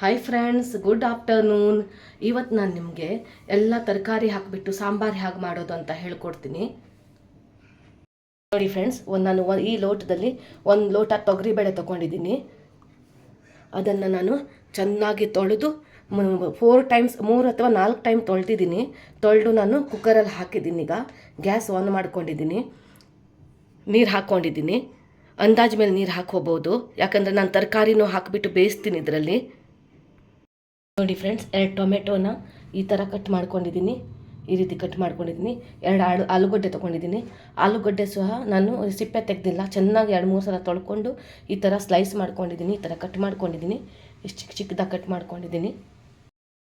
Hi friends, good afternoon. ಇವತ್ತು ನಾನು ನಿಮಗೆ ಎಲ್ಲ ತರಕಾರಿ ಹಾಕಿಬಿಟ್ಟು ಸಾಂಬಾರು ಹೇಗೆ ಮಾಡೋದು ಅಂತ ಹೇಳ್ಕೊಡ್ತೀನಿ. ನೋಡಿ ಫ್ರೆಂಡ್ಸ್, ನಾನು ಈ ಲೋಟದಲ್ಲಿ 1 ಲೋಟ ತೊಗರಿಬೇಳೆ ತೊಗೊಂಡಿದ್ದೀನಿ. ಅದನ್ನು ನಾನು ಚೆನ್ನಾಗಿ ತೊಳೆದು 4 ಟೈಮ್ಸ್ 3 ಅಥವಾ 4 ಟೈಮ್ ತೊಳೆದಿದ್ದೀನಿ. ತೊಳೆದು ನಾನು ಕುಕ್ಕರಲ್ಲಿ ಹಾಕಿದ್ದೀನಿ. ಈಗ ಗ್ಯಾಸ್ ಆನ್ ಮಾಡ್ಕೊಂಡಿದ್ದೀನಿ, ನೀರು ಹಾಕ್ಕೊಂಡಿದ್ದೀನಿ. ಅಂದಾಜು ಮೇಲೆ ನೀರು ಹಾಕ್ಕೋಬೋದು, ಯಾಕಂದರೆ ನಾನು ತರಕಾರಿನೂ ಹಾಕಿಬಿಟ್ಟು ಬೇಯಿಸ್ತೀನಿ ಇದರಲ್ಲಿ. ನೋಡಿ ಫ್ರೆಂಡ್ಸ್, 2 ಟೊಮೆಟೊನ ಈ ಥರ ಕಟ್ ಮಾಡ್ಕೊಂಡಿದ್ದೀನಿ. ಈ ರೀತಿ ಕಟ್ ಮಾಡ್ಕೊಂಡಿದ್ದೀನಿ. 2 ಆಲೂಗಡ್ಡೆ ತೊಗೊಂಡಿದ್ದೀನಿ. ಆಲೂಗಡ್ಡೆ ಸಹ ನಾನು ಸಿಪ್ಪೆ ತೆಗೆದಿಲ್ಲ, ಚೆನ್ನಾಗಿ 2-3 ಸಲ ತೊಳ್ಕೊಂಡು ಈ ಥರ ಸ್ಲೈಸ್ ಮಾಡ್ಕೊಂಡಿದ್ದೀನಿ. ಈ ಥರ ಕಟ್ ಮಾಡ್ಕೊಂಡಿದ್ದೀನಿ, ಇಷ್ಟು ಚಿಕ್ಕದಾಗಿ ಕಟ್ ಮಾಡ್ಕೊಂಡಿದ್ದೀನಿ.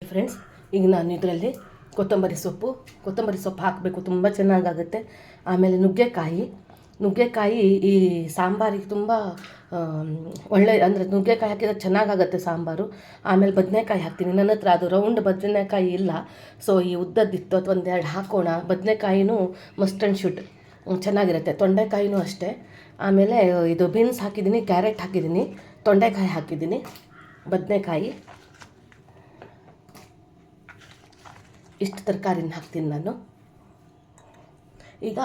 ಫ್ರೆಂಡ್ಸ್, ಈಗ ನಾನು ಇದರಲ್ಲಿ ಕೊತ್ತಂಬರಿ ಸೊಪ್ಪು ಹಾಕಬೇಕು, ತುಂಬ ಚೆನ್ನಾಗಾಗುತ್ತೆ. ಆಮೇಲೆ ನುಗ್ಗೆಕಾಯಿ ಈ ಸಾಂಬಾರಿಗೆ ತುಂಬ ಒಳ್ಳೆ, ಅಂದರೆ ನುಗ್ಗೆಕಾಯಿ ಹಾಕಿದ್ರೆ ಚೆನ್ನಾಗಾಗುತ್ತೆ ಸಾಂಬಾರು. ಆಮೇಲೆ ಬದನೆಕಾಯಿ ಹಾಕ್ತೀನಿ. ನನ್ನ ಹತ್ರ ಅದು ರೌಂಡ್ ಬದನೆಕಾಯಿ ಇಲ್ಲ, ಸೊ ಈ ಉದ್ದದ್ದಿತ್ತು, ಅಥವಾ 1-2 ಹಾಕೋಣ. ಬದನೆಕಾಯಿನೂ ಮಸ್ಟ್ ಆ್ಯಂಡ್ ಶುಡ್ ಚೆನ್ನಾಗಿರುತ್ತೆ. ತೊಂಡೆಕಾಯಿನೂ ಅಷ್ಟೇ. ಆಮೇಲೆ ಇದು ಬೀನ್ಸ್ ಹಾಕಿದ್ದೀನಿ, ಕ್ಯಾರೆಟ್ ಹಾಕಿದ್ದೀನಿ, ತೊಂಡೆಕಾಯಿ ಹಾಕಿದ್ದೀನಿ, ಬದನೆಕಾಯಿ, ಇಷ್ಟು ತರಕಾರಿನ ಹಾಕ್ತೀನಿ ನಾನು. ಈಗ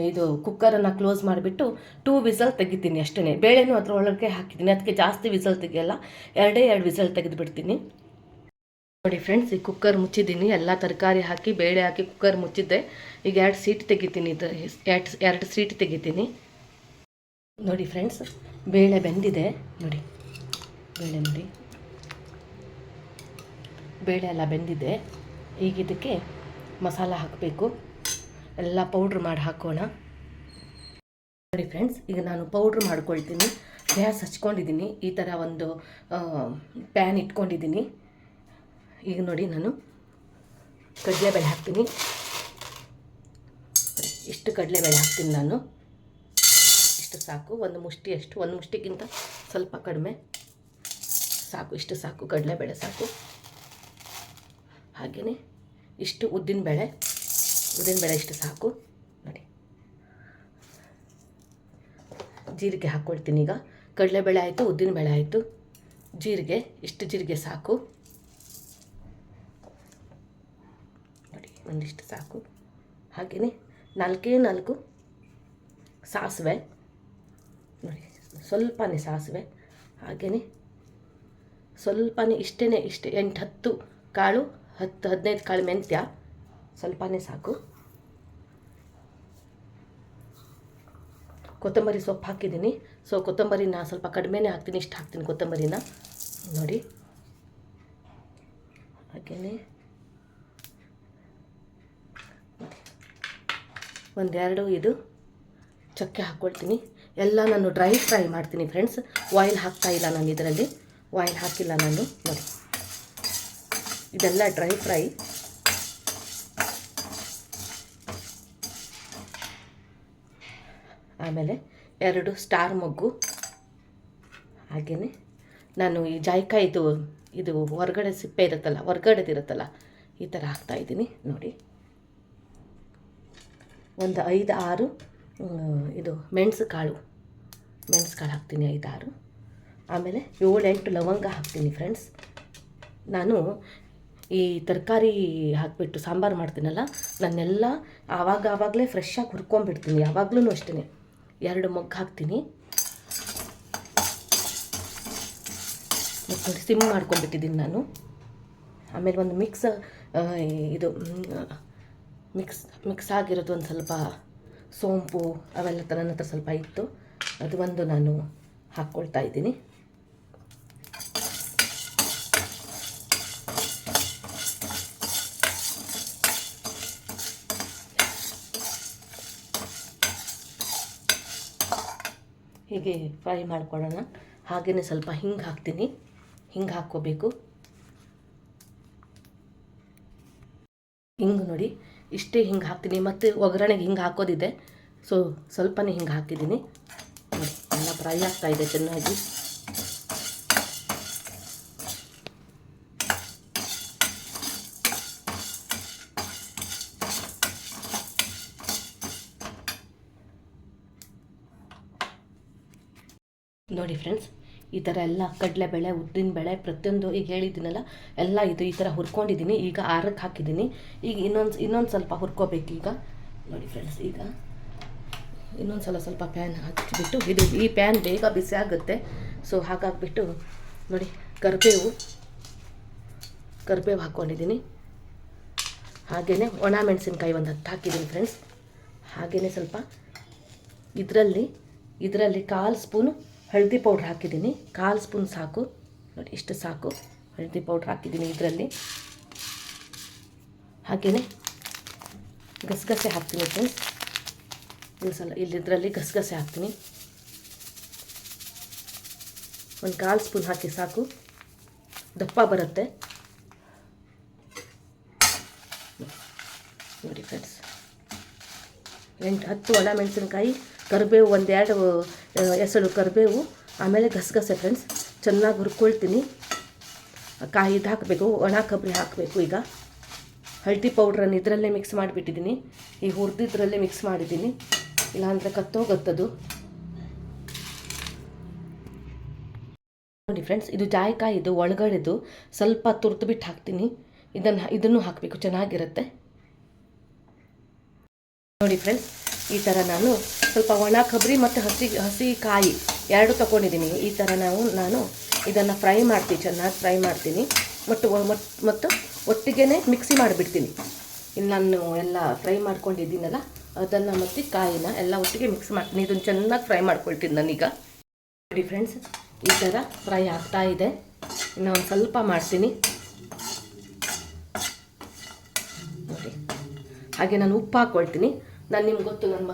ಇದು ಕುಕ್ಕರನ್ನು ಕ್ಲೋಸ್ ಮಾಡಿಬಿಟ್ಟು 2 ವಿಸಲ್ ತೆಗಿತೀನಿ ಅಷ್ಟೇ. ಬೇಳೆನೂ ಅದ್ರ ಒಳಗೆ ಹಾಕಿದ್ದೀನಿ, ಅದಕ್ಕೆ ಜಾಸ್ತಿ ವಿಸಲ್ ತೆಗಿಯಲ್ಲ, 2 ವಿಸಲ್ ತೆಗೆದುಬಿಡ್ತೀನಿ. ನೋಡಿ ಫ್ರೆಂಡ್ಸ್, ಈ ಕುಕ್ಕರ್ ಮುಚ್ಚಿದ್ದೀನಿ. ಎಲ್ಲ ತರಕಾರಿ ಹಾಕಿ ಬೇಳೆ ಹಾಕಿ ಕುಕ್ಕರ್ ಮುಚ್ಚಿದ್ದೆ. ಈಗ 2 ಸೀಟ್ ತೆಗಿತೀನಿ, 2 ಸೀಟ್ ತೆಗಿತೀನಿ. ನೋಡಿ ಫ್ರೆಂಡ್ಸ್, ಬೇಳೆ ಬೆಂದಿದೆ. ನೋಡಿ ಬೇಳೆ ಎಲ್ಲ ಬೆಂದಿದೆ. ಈಗ ಇದಕ್ಕೆ ಮಸಾಲ ಹಾಕಬೇಕು, ಎಲ್ಲ ಪೌಡ್ರ್ ಮಾಡಿ ಹಾಕೋಣ. ನೋಡಿ ಫ್ರೆಂಡ್ಸ್, ಈಗ ನಾನು ಪೌಡ್ರ್ ಮಾಡ್ಕೊಳ್ತೀನಿ. ಗ್ಯಾಸ್ ಹಚ್ಕೊಂಡಿದ್ದೀನಿ, ಈ ಥರ ಒಂದು ಪ್ಯಾನ್ ಇಟ್ಕೊಂಡಿದ್ದೀನಿ. ಈಗ ನೋಡಿ, ನಾನು ಕಡಲೆಬೇಳೆ ಹಾಕ್ತೀನಿ. ಇಷ್ಟು ಕಡಲೆಬೇಳೆ ಹಾಕ್ತೀನಿ ನಾನು, ಇಷ್ಟು ಸಾಕು. 1 ಮುಷ್ಟಿಯಷ್ಟು, 1 ಮುಷ್ಟಿಗಿಂತ ಸ್ವಲ್ಪ ಕಡಿಮೆ ಸಾಕು, ಇಷ್ಟು ಸಾಕು, ಕಡಲೆಬೇಳೆ ಸಾಕು. ಹಾಗೆಯೇ ಇಷ್ಟು ಉದ್ದಿನಬೇಳೆ ಇಷ್ಟು ಸಾಕು. ನೋಡಿ, ಜೀರಿಗೆ ಹಾಕ್ಕೊಳ್ತೀನಿ. ಈಗ ಕಡಲೆಬೇಳೆ ಆಯಿತು, ಉದ್ದಿನಬೇಳೆ ಆಯಿತು, ಇಷ್ಟು ಜೀರಿಗೆ ಸಾಕು. ನೋಡಿ, ಒಂದಿಷ್ಟು ಸಾಕು. ಹಾಗೆಯೇ 4 ಸಾಸಿವೆ, ನೋಡಿ ಸ್ವಲ್ಪನೇ ಸಾಸಿವೆ. ಹಾಗೆಯೇ ಸ್ವಲ್ಪನೇ ಇಷ್ಟೇ 8-10 ಕಾಳು, 10-15 ಕಾಳು ಮೆಂತ್ಯ, ಸ್ವಲ್ಪನೇ ಸಾಕು. ಕೊತ್ತಂಬರಿ ಸೊಪ್ಪು ಹಾಕಿದ್ದೀನಿ, ಸೊ ಕೊತ್ತಂಬರಿನ ಸ್ವಲ್ಪ ಕಡಿಮೆನೇ ಹಾಕ್ತೀನಿ, ಇಷ್ಟು ಹಾಕ್ತೀನಿ ಕೊತ್ತಂಬರಿನ. ನೋಡಿ, ಹಾಗೆಯೇ 1-2 ಇದು ಚಕ್ಕೆ ಹಾಕ್ಕೊಳ್ತೀನಿ. ಎಲ್ಲ ನಾನು ಡ್ರೈ ಫ್ರೈ ಮಾಡ್ತೀನಿ ಫ್ರೆಂಡ್ಸ್, ಆಯಿಲ್ ಹಾಕ್ತಾಯಿಲ್ಲ ನಾನು ಇದರಲ್ಲಿ, ಆಯಿಲ್ ಹಾಕಿಲ್ಲ ನಾನು. ನೋಡಿ, ಇದೆಲ್ಲ ಡ್ರೈ ಫ್ರೈ. ಆಮೇಲೆ 2 ಸ್ಟಾರ್ ಮೊಗ್ಗು. ಹಾಗೆಯೇ ನಾನು ಈ ಜಾಯಿಕಾಯಿದು ಇದು ಹೊರಗಡೆ ಸಿಪ್ಪೆ ಇರುತ್ತಲ್ಲ, ಈ ಥರ ಹಾಕ್ತಾಯಿದ್ದೀನಿ. ನೋಡಿ, ಒಂದು 5-6 ಇದು ಮೆಣಸು ಕಾಳು ಹಾಕ್ತೀನಿ, 5-6. ಆಮೇಲೆ 7-8 ಲವಂಗ ಹಾಕ್ತೀನಿ ಫ್ರೆಂಡ್ಸ್. ನಾನು ಈ ತರಕಾರಿ ಹಾಕಿಬಿಟ್ಟು ಸಾಂಬಾರು ಮಾಡ್ತೀನಲ್ಲ, ನಾನೆಲ್ಲ ಆವಾಗಲೇ ಫ್ರೆಶ್ಶಾಗಿ ಹುರ್ಕೊಂಡ್ಬಿಡ್ತೀನಿ. ಯಾವಾಗಲೂ ಅಷ್ಟೇ. 2 ಮೊಗ್ಗು ಹಾಕ್ತೀನಿ. ಮತ್ತು ಸಿಮ್ ಮಾಡ್ಕೊಂಡ್ಬಿಟ್ಟಿದ್ದೀನಿ ನಾನು. ಆಮೇಲೆ ಒಂದು ಮಿಕ್ಸ್ ಆಗಿರೋದು ಒಂದು ಸ್ವಲ್ಪ ಸೋಂಪು ಅವೆಲ್ಲ ನನ್ನ ಹತ್ರ ಸ್ವಲ್ಪ ಇತ್ತು, ಅದು ಒಂದು ನಾನು ಹಾಕ್ಕೊಳ್ತಾ ಇದ್ದೀನಿ. ಹೀಗೆ ಫ್ರೈ ಮಾಡ್ಕೊಳ್ಳೋಣ. ಹಾಗೆಯೇ ಸ್ವಲ್ಪ ಹಿಂಗೆ ಹಾಕ್ತೀನಿ, ಹಿಂಗೆ ಹಾಕ್ಕೋಬೇಕು. ಹಿಂಗೆ ನೋಡಿ, ಇಷ್ಟೇ ಹಿಂಗೆ ಹಾಕ್ತೀನಿ. ಮತ್ತು ಒಗ್ಗರಣೆಗೆ ಹಿಂಗೆ ಹಾಕೋದಿದೆ, ಸೊ ಸ್ವಲ್ಪನೇ ಹಿಂಗೆ ಹಾಕಿದ್ದೀನಿ. ನೋಡಿ, ಎಲ್ಲ ಫ್ರೈ ಆಗ್ತಾಯಿದೆ ಚೆನ್ನಾಗಿ. ನೋಡಿ ಫ್ರೆಂಡ್ಸ್, ಈ ಥರ ಎಲ್ಲ ಕಡಲೆಬೇಳೆ ಉದ್ದಿನಬೇಳೆ ಪ್ರತಿಯೊಂದು ಈಗ ಹೇಳಿದ್ದೀನಲ್ಲ ಎಲ್ಲ ಇದು ಈ ಥರ ಹುರ್ಕೊಂಡಿದ್ದೀನಿ. ಈಗ ಆರಕ್ಕೆ ಹಾಕಿದ್ದೀನಿ. ಈಗ ಇನ್ನೊಂದು ಸ್ವಲ್ಪ ಹುರ್ಕೋಬೇಕು. ಈಗ ನೋಡಿ ಫ್ರೆಂಡ್ಸ್, ಈಗ ಇನ್ನೊಂದು ಸ್ವಲ್ಪ ಪ್ಯಾನ್ ಹಚ್ಚಿಬಿಟ್ಟು ಈ ಪ್ಯಾನ್ ಬೇಗ ಬಿಸಿ ಆಗುತ್ತೆ. ಸೊ ಹಾಗಾಗಿಬಿಟ್ಟು ನೋಡಿ ಕರಿಬೇವು ಹಾಕ್ಕೊಂಡಿದ್ದೀನಿ. ಹಾಗೆಯೇ ಒಣ ಮೆಣಸಿನ್ಕಾಯಿ ಒಂದು 10 ಹಾಕಿದ್ದೀನಿ ಫ್ರೆಂಡ್ಸ್. ಹಾಗೆಯೇ ಸ್ವಲ್ಪ ಇದರಲ್ಲಿ 1/4 ಸ್ಪೂನು ಹಳದಿ ಪೌಡ್ರ್ ಹಾಕಿದ್ದೀನಿ. 1/4 ಸ್ಪೂನ್ ಸಾಕು ನೋಡಿ, ಇಷ್ಟು ಸಾಕು ಹಳದಿ ಪೌಡ್ರ್ ಹಾಕಿದ್ದೀನಿ ಇದರಲ್ಲಿ. ಹಾಗೆಯೇ ಗಸಗಸೆ ಹಾಕ್ತೀನಿ ಫ್ರೆಂಡ್ಸ್. ಇದರಲ್ಲಿ ಗಸಗಸೆ ಹಾಕ್ತೀನಿ. ಒಂದು 1/4 ಸ್ಪೂನ್ ಹಾಕಿ ಸಾಕು, ದಪ್ಪ ಬರುತ್ತೆ ನೋಡಿ ಫ್ರೆಂಡ್ಸ್. 10 ಒಣ ಮೆಣಸಿನ್ಕಾಯಿ, ಕರಿಬೇವು 1-2 ಎಸಳು ಕರಿಬೇವು, ಆಮೇಲೆ ಗಸಗಸೆ ಫ್ರೆಂಡ್ಸ್. ಚೆನ್ನಾಗಿ ಹುರ್ಕೊಳ್ತೀನಿ. ಕಾಯಿ ಇದು ಹಾಕಬೇಕು, ಒಣ ಕೊಬ್ಬರಿ ಹಾಕಬೇಕು. ಈಗ ಹಳದಿ ಪೌಡ್ರನ್ನು ಇದರಲ್ಲೇ ಮಿಕ್ಸ್ ಮಾಡಿಬಿಟ್ಟಿದ್ದೀನಿ. ಈ ಹುರಿದಿದ್ರಲ್ಲೇ ಮಿಕ್ಸ್ ಮಾಡಿದ್ದೀನಿ, ಇಲ್ಲಾಂದರೆ ಕತ್ತೋಗತ್ತದು ನೋಡಿ ಫ್ರೆಂಡ್ಸ್. ಇದು ಜಾಯಿಕಾಯಿ, ಇದು ಒಳಗಡೆದು ಸ್ವಲ್ಪ ತುರಿದ್ಬಿಟ್ಟು ಹಾಕ್ತೀನಿ. ಇದನ್ನು ಹಾಕಬೇಕು, ಚೆನ್ನಾಗಿರುತ್ತೆ ನೋಡಿ ಫ್ರೆಂಡ್ಸ್. ಈ ಥರ ನಾನು ಸ್ವಲ್ಪ ಒಣ ಕೊಬ್ಬರಿ ಮತ್ತು ಹಸಿ ಕಾಯಿ 2 ತೊಗೊಂಡಿದ್ದೀನಿ. ಈ ಥರ ನಾನು ಇದನ್ನು ಫ್ರೈ ಮಾಡ್ತೀನಿ, ಚೆನ್ನಾಗಿ ಫ್ರೈ ಮಾಡ್ತೀನಿ. ಮತ್ತು ಒಟ್ಟಿಗೆ ಮಿಕ್ಸಿ ಮಾಡಿಬಿಡ್ತೀನಿ. ಇನ್ನು ನಾನು ಎಲ್ಲ ಫ್ರೈ ಮಾಡ್ಕೊಂಡಿದ್ದೀನಲ್ಲ ಅದನ್ನು ಮತ್ತು ಕಾಯಿನ ಎಲ್ಲ ಒಟ್ಟಿಗೆ ಮಿಕ್ಸ್ ಮಾಡ್ತೀನಿ. ಇದನ್ನು ಚೆನ್ನಾಗಿ ಫ್ರೈ ಮಾಡ್ಕೊಳ್ತೀನಿ ನಾನೀಗ ನೋಡಿ ಫ್ರೆಂಡ್ಸ್. ಈ ಥರ ಫ್ರೈ ಆಗ್ತಾ ಇದೆ. ಇನ್ನು ಒಂದು ಸ್ವಲ್ಪ ಮಾಡ್ತೀನಿ ನೋಡಿ. ಹಾಗೆ ನಾನು ಉಪ್ಪು ಹಾಕ್ಕೊಳ್ತೀನಿ. ನಾನು ನಿಮ್ಗೆ ಗೊತ್ತು, ನಾನು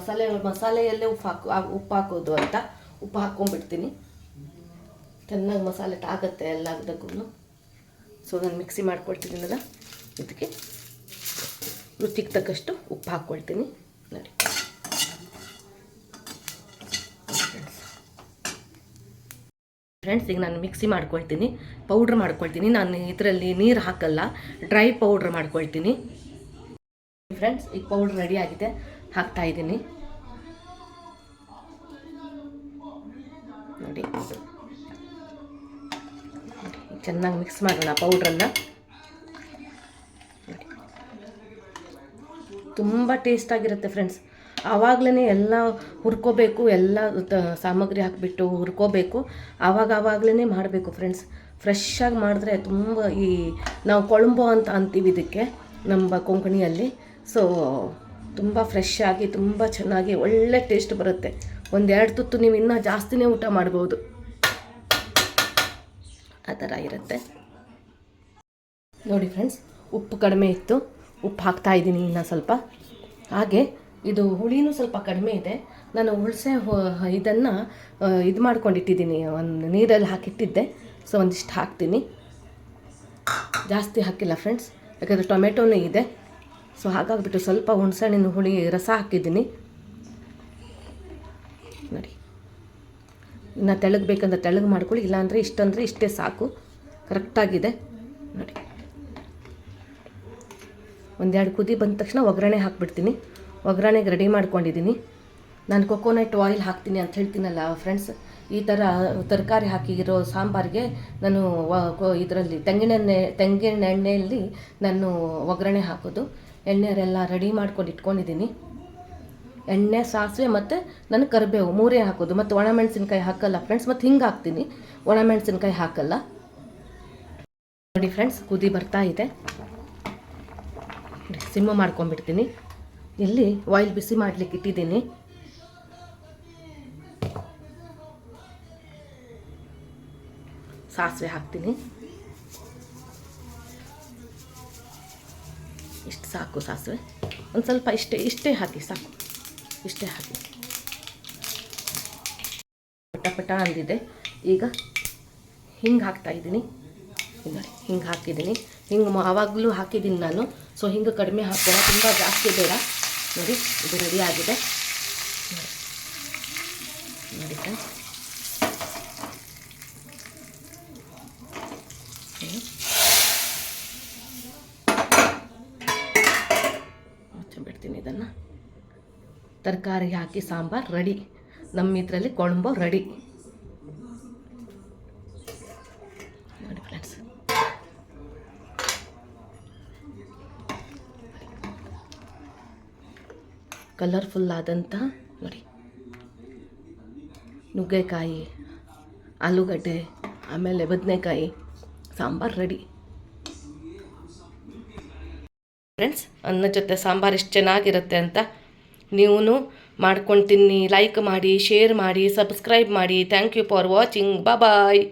ಮಸಾಲೆಯಲ್ಲೇ ಉಪ್ಪು ಹಾಕೋದು ಅಂತ ಉಪ್ಪು ಹಾಕ್ಕೊಂಡ್ಬಿಡ್ತೀನಿ. ಚೆನ್ನಾಗಿ ಮಸಾಲೆ ಆಗುತ್ತೆ ಎಲ್ಲದಕ್ಕೂ. ಸೊ ನಾನು ಮಿಕ್ಸಿ ಮಾಡ್ಕೊಳ್ತಿದ್ದೀನಲ್ಲ, ಇದಕ್ಕೆ ರುಚಿಗೆ ತಕ್ಕಷ್ಟು ಉಪ್ಪು ಹಾಕ್ಕೊಳ್ತೀನಿ ನೋಡಿ ಫ್ರೆಂಡ್ಸ್. ಈಗ ನಾನು ಮಿಕ್ಸಿ ಮಾಡ್ಕೊಳ್ತೀನಿ, ಪೌಡ್ರ್ ಮಾಡ್ಕೊಳ್ತೀನಿ. ನಾನು ಇದರಲ್ಲಿ ನೀರು ಹಾಕಲ್ಲ, ಡ್ರೈ ಪೌಡ್ರ್ ಮಾಡ್ಕೊಳ್ತೀನಿ ಫ್ರೆಂಡ್ಸ್. ಈಗ ಪೌಡ್ರ್ ರೆಡಿ ಆಗಿದೆ, ಹಾಕ್ತಾಯಿದ್ದೀನಿ ನೋಡಿ. ಚೆನ್ನಾಗಿ ಮಿಕ್ಸ್ ಮಾಡೋಣ ಪೌಡ್ರನ್ನು. ತುಂಬ ಟೇಸ್ಟಾಗಿರುತ್ತೆ ಫ್ರೆಂಡ್ಸ್. ಆವಾಗಲೇ ಎಲ್ಲ ಹುರ್ಕೋಬೇಕು, ಎಲ್ಲ ಸಾಮಗ್ರಿ ಹಾಕಿಬಿಟ್ಟು ಹುರ್ಕೋಬೇಕು. ಆವಾಗಲೇ ಮಾಡಬೇಕು ಫ್ರೆಂಡ್ಸ್. ಫ್ರೆಶ್ಶಾಗಿ ಮಾಡಿದ್ರೆ ತುಂಬ ನಾವು ಕೊಳಂಬೋ ಅಂತ ಅಂತೀವಿ ಇದಕ್ಕೆ ನಮ್ಮ ಕೊಂಕಣಿಯಲ್ಲಿ. ಸೊ ತುಂಬ ಫ್ರೆಶ್ ಆಗಿ ತುಂಬ ಚೆನ್ನಾಗಿ ಒಳ್ಳೆ ಟೇಸ್ಟ್ ಬರುತ್ತೆ. 1-2 ತುತ್ತು ನೀವು ಇನ್ನೂ ಜಾಸ್ತಿನೇ ಊಟ ಮಾಡ್ಬೋದು, ಆ ಥರ ಇರುತ್ತೆ ನೋಡಿ ಫ್ರೆಂಡ್ಸ್. ಉಪ್ಪು ಕಡಿಮೆ ಇತ್ತು, ಉಪ್ಪು ಹಾಕ್ತಾಯಿದ್ದೀನಿ ಇನ್ನೂ ಸ್ವಲ್ಪ. ಹಾಗೆ ಇದು ಹುಳಿನೂ ಸ್ವಲ್ಪ ಕಡಿಮೆ ಇದೆ. ನಾನು ಹುಣಸೆ ಇದನ್ನು ಇದು ಮಾಡ್ಕೊಂಡಿಟ್ಟಿದ್ದೀನಿ, ಒಂದು ನೀರಲ್ಲಿ ಹಾಕಿಟ್ಟಿದ್ದೆ. ಸೊ ಒಂದಿಷ್ಟು ಹಾಕ್ತೀನಿ, ಜಾಸ್ತಿ ಹಾಕಿಲ್ಲ ಫ್ರೆಂಡ್ಸ್, ಯಾಕಂದರೆ ಟೊಮೆಟೊನೂ ಇದೆ. ಸೊ ಹಾಗಾಗಿಬಿಟ್ಟು ಸ್ವಲ್ಪ ಹುಣಸೆಹಣ್ಣಿನ ಹುಳಿ ರಸ ಹಾಕಿದ್ದೀನಿ ನೋಡಿ. ಇನ್ನು ತೆಳ್ಳಗೆ ಬೇಕಂದ್ರೆ ತೆಳ್ಳಗೆ ಮಾಡ್ಕೊಳ್ಳಿ, ಇಲ್ಲಾಂದರೆ ಇಷ್ಟೇ ಸಾಕು, ಕರೆಕ್ಟಾಗಿದೆ ನೋಡಿ. 1-2 ಕುದಿ ಬಂದ ತಕ್ಷಣ ಒಗ್ಗರಣೆ ಹಾಕ್ಬಿಡ್ತೀನಿ. ಒಗ್ಗರಣೆಗೆ ರೆಡಿ ಮಾಡ್ಕೊಂಡಿದ್ದೀನಿ. ನಾನು ಕೊಕೊನಟ್ ಆಯಿಲ್ ಹಾಕ್ತೀನಿ ಅಂತ ಹೇಳ್ತೀನಲ್ಲ ಫ್ರೆಂಡ್ಸ್. ಈ ಥರ ತರಕಾರಿ ಹಾಕಿರೋ ಸಾಂಬಾರಿಗೆ ನಾನು ಇದರಲ್ಲಿ ತೆಂಗಿನ ಎಣ್ಣೆಯಲ್ಲಿ ನಾನು ಒಗ್ಗರಣೆ ಹಾಕೋದು. ಎಣ್ಣೆರೆಲ್ಲ ರೆಡಿ ಮಾಡ್ಕೊಂಡು ಇಟ್ಕೊಂಡಿದ್ದೀನಿ. ಎಣ್ಣೆ, ಸಾಸಿವೆ ಮತ್ತು ನಾನು ಕರಿಬೇವು 3 ಹಾಕೋದು. ಮತ್ತು ಒಣಮೆಣಸಿನ್ಕಾಯಿ ಹಾಕಲ್ಲ ಫ್ರೆಂಡ್ಸ್, ಮತ್ತು ಹಿಂಗೆ ಹಾಕ್ತೀನಿ, ಒಣಮೆಣಸಿನ್ಕಾಯಿ ಹಾಕಲ್ಲ ನೋಡಿ ಫ್ರೆಂಡ್ಸ್. ಕುದಿ ಬರ್ತಾ ಇದೆ, ಸಿಮ್ಮ ಮಾಡ್ಕೊಂಡ್ಬಿಡ್ತೀನಿ. ಇಲ್ಲಿ ಆಯಿಲ್ ಬಿಸಿ ಮಾಡಲಿಕ್ಕೆ ಇಟ್ಟಿದ್ದೀನಿ. ಸಾಸಿವೆ ಹಾಕ್ತೀನಿ, ಇಷ್ಟು ಸಾಕು ಸಾಸಿವೆ. ಒಂದು ಸ್ವಲ್ಪ ಇಷ್ಟೇ ಹಾಕಿ ಸಾಕು, ಇಷ್ಟೇ ಹಾಕಿ. ಪಟ ಅಂದಿದೆ. ಈಗ ಹಿಂಗೆ ಹಾಕ್ತಾಯಿದ್ದೀನಿ ನೋಡಿ, ಹಿಂಗೆ ಹಾಕಿದ್ದೀನಿ. ಹಿಂಗೆ ಆವಾಗಲೂ ಹಾಕಿದ್ದೀನಿ ನಾನು. ಸೊ ಹಿಂಗೆ ಕಡಿಮೆ ಹಾಕೋಣ, ತುಂಬ ಜಾಸ್ತಿ ಬೇಡ ನೋಡಿ. ಇದು ರೆಡಿ ಆಗಿದೆ ನೋಡಿ ಫ್ರೆಂಡ್ಸ್. ಬಿಡ್ತೀನಿ ಇದನ್ನು. ತರಕಾರಿ ಹಾಕಿ ಸಾಂಬಾರು ರೆಡಿ, ನಮ್ಮ ಇದರಲ್ಲಿ ಕೊಳಂಬೋ ರೆಡಿ. ಕಲರ್ಫುಲ್ ಆದಂಥ ನೋಡಿ ನುಗ್ಗೆಕಾಯಿ, ಆಲೂಗಡ್ಡೆ, ಆಮೇಲೆ ಬದನೆಕಾಯಿ ಸಾಂಬಾರು ರೆಡಿ. ಫ್ರೆಂಡ್ಸ್, ಅನ್ನ ಜೊತೆ ಸಾಂಬಾರು ಎಷ್ಟು ಚೆನ್ನಾಗಿರುತ್ತೆ ಅಂತ ನೀವು ಮಾಡ್ಕೊಂಡು ತಿನ್ನಿ. ಲೈಕ್ ಮಾಡಿ, ಶೇರ್ ಮಾಡಿ, ಸಬ್ಸ್ಕ್ರೈಬ್ ಮಾಡಿ. Thank you for watching. Bye.